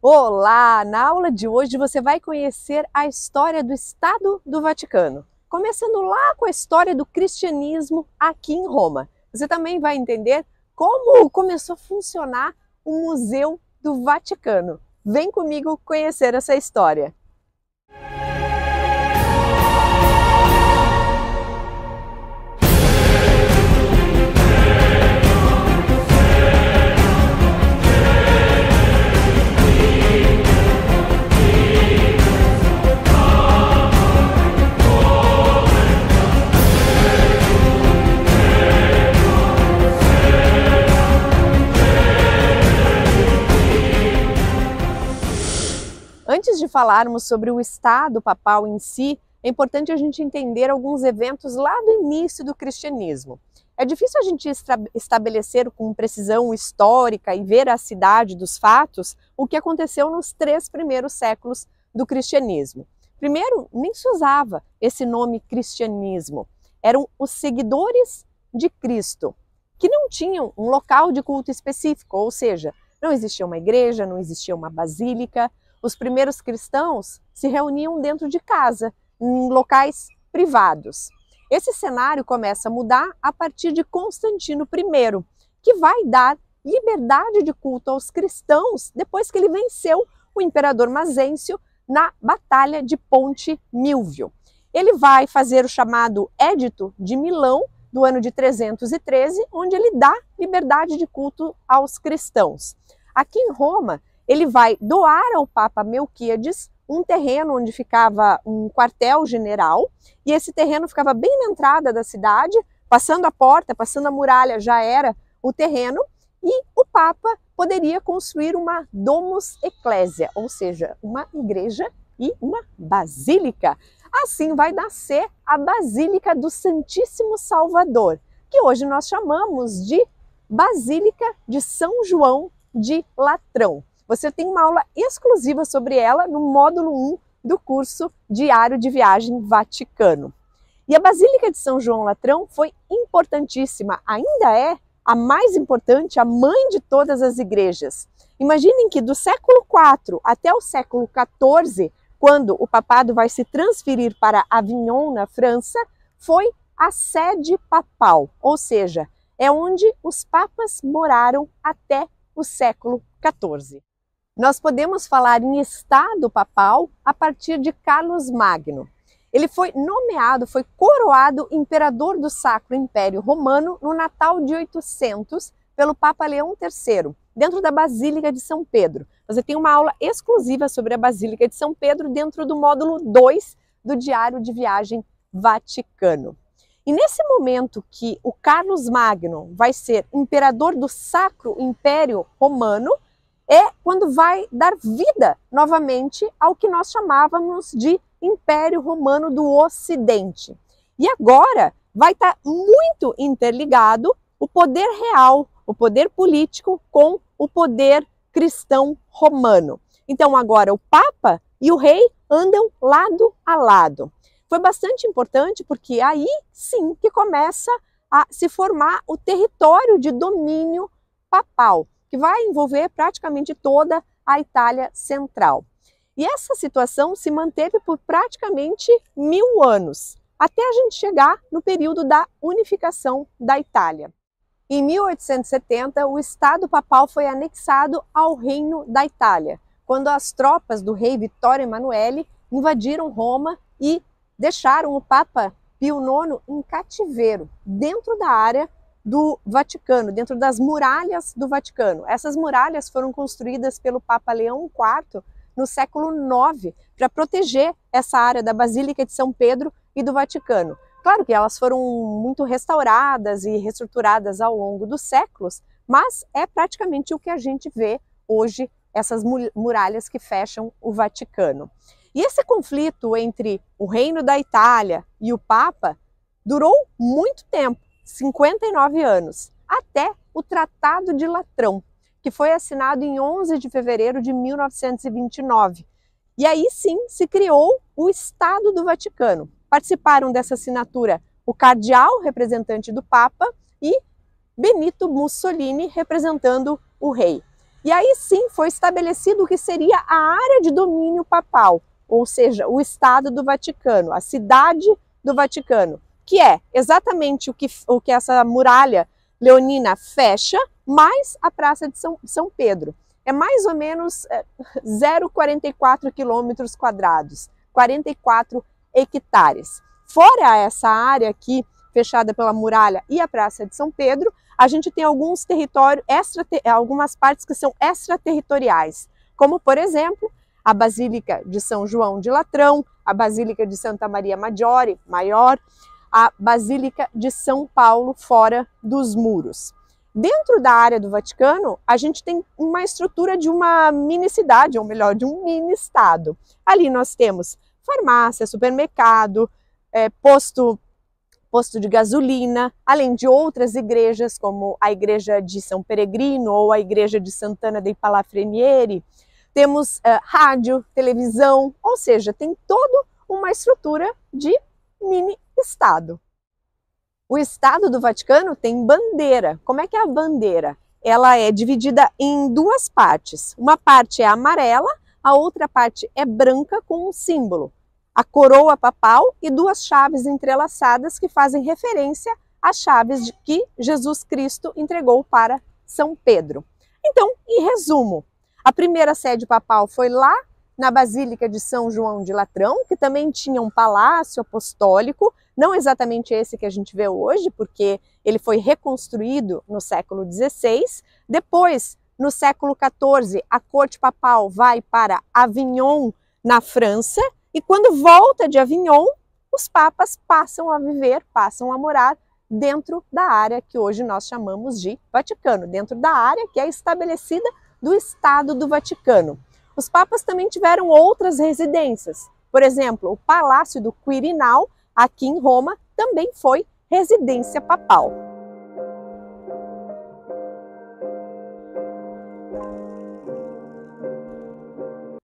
Olá! Na aula de hoje você vai conhecer a história do Estado do Vaticano, começando lá com a história do cristianismo aqui em Roma. Você também vai entender como começou a funcionar o Museu do Vaticano. Vem comigo conhecer essa história. Antes de falarmos sobre o Estado papal em si, é importante a gente entender alguns eventos lá do início do cristianismo. É difícil a gente estabelecer com precisão histórica e veracidade dos fatos o que aconteceu nos 3 primeiros séculos do cristianismo. Primeiro, nem se usava esse nome cristianismo. Eram os seguidores de Cristo, que não tinham um local de culto específico, ou seja, não existia uma igreja, não existia uma basílica. Os primeiros cristãos se reuniam dentro de casa, em locais privados. Esse cenário começa a mudar a partir de Constantino I, que vai dar liberdade de culto aos cristãos depois que ele venceu o imperador Mazêncio na Batalha de Ponte Milvio. Ele vai fazer o chamado Édito de Milão, do ano de 313, onde ele dá liberdade de culto aos cristãos. Aqui em Roma, ele vai doar ao Papa Melquíades um terreno onde ficava um quartel-general, e esse terreno ficava bem na entrada da cidade, passando a porta, passando a muralha, já era o terreno, e o Papa poderia construir uma domus ecclesia, ou seja, uma igreja e uma basílica. Assim vai nascer a Basílica do Santíssimo Salvador, que hoje nós chamamos de Basílica de São João de Latrão. Você tem uma aula exclusiva sobre ela no módulo 1 do curso Diário de Viagem Vaticano. E a Basílica de São João Latrão foi importantíssima, ainda é a mais importante, a mãe de todas as igrejas. Imaginem que do século IV até o século XIV, quando o papado vai se transferir para Avignon, na França, foi a sede papal, ou seja, é onde os papas moraram até o século XIV. Nós podemos falar em Estado papal a partir de Carlos Magno. Ele foi nomeado, foi coroado imperador do Sacro Império Romano no Natal de 800 pelo Papa Leão III, dentro da Basílica de São Pedro. Você tem uma aula exclusiva sobre a Basílica de São Pedro dentro do módulo 2 do Diário de Viagem Vaticano. E nesse momento que o Carlos Magno vai ser imperador do Sacro Império Romano, é quando vai dar vida novamente ao que nós chamávamos de Império Romano do Ocidente. E agora vai estar muito interligado o poder real, o poder político com o poder cristão romano. Então agora o Papa e o rei andam lado a lado. Foi bastante importante porque aí sim que começa a se formar o território de domínio papal, que vai envolver praticamente toda a Itália Central. E essa situação se manteve por praticamente 1000 anos, até a gente chegar no período da unificação da Itália. Em 1870, o Estado papal foi anexado ao Reino da Itália, quando as tropas do rei Vittorio Emanuele invadiram Roma e deixaram o Papa Pio IX em cativeiro, dentro da área do Vaticano, dentro das muralhas do Vaticano. Essas muralhas foram construídas pelo Papa Leão IV no século IX para proteger essa área da Basílica de São Pedro e do Vaticano. Claro que elas foram muito restauradas e reestruturadas ao longo dos séculos, mas é praticamente o que a gente vê hoje, essas muralhas que fecham o Vaticano. E esse conflito entre o Reino da Itália e o Papa durou muito tempo, 59 anos, até o Tratado de Latrão, que foi assinado em 11 de fevereiro de 1929. E aí sim se criou o Estado do Vaticano. Participaram dessa assinatura o cardeal, representante do Papa, e Benito Mussolini, representando o rei. E aí sim foi estabelecido o que seria a área de domínio papal, ou seja, o Estado do Vaticano, a cidade do Vaticano, que é exatamente o que essa muralha leonina fecha, mais a Praça de São Pedro. É mais ou menos 0,44 quilômetros quadrados, 44 hectares. Fora essa área aqui, fechada pela muralha e a Praça de São Pedro, a gente tem alguns territórios, algumas partes que são extraterritoriais, como por exemplo, a Basílica de São João de Latrão, a Basílica de Santa Maria Maggiore, maior, a Basílica de São Paulo, fora dos muros. Dentro da área do Vaticano, a gente tem uma estrutura de uma mini cidade, ou melhor, de um mini estado. Ali nós temos farmácia, supermercado, posto de gasolina, além de outras igrejas, como a Igreja de São Peregrino ou a Igreja de Sant'Anna dei Palafrenieri. Temos rádio, televisão, ou seja, tem toda uma estrutura de mini-estado. O Estado do Vaticano tem bandeira. Como é que é a bandeira? Ela é dividida em duas partes. Uma parte é amarela, a outra parte é branca com um símbolo. A coroa papal e duas chaves entrelaçadas que fazem referência às chaves que Jesus Cristo entregou para São Pedro. Então, em resumo, a primeira sede papal foi lá na Basílica de São João de Latrão, que também tinha um palácio apostólico, não exatamente esse que a gente vê hoje, porque ele foi reconstruído no século XVI. Depois, no século XIV, a corte papal vai para Avignon, na França, e quando volta de Avignon, os papas passam a viver, passam a morar dentro da área que hoje nós chamamos de Vaticano, dentro da área que é estabelecida do Estado do Vaticano. Os papas também tiveram outras residências. Por exemplo, o Palácio do Quirinal, aqui em Roma, também foi residência papal.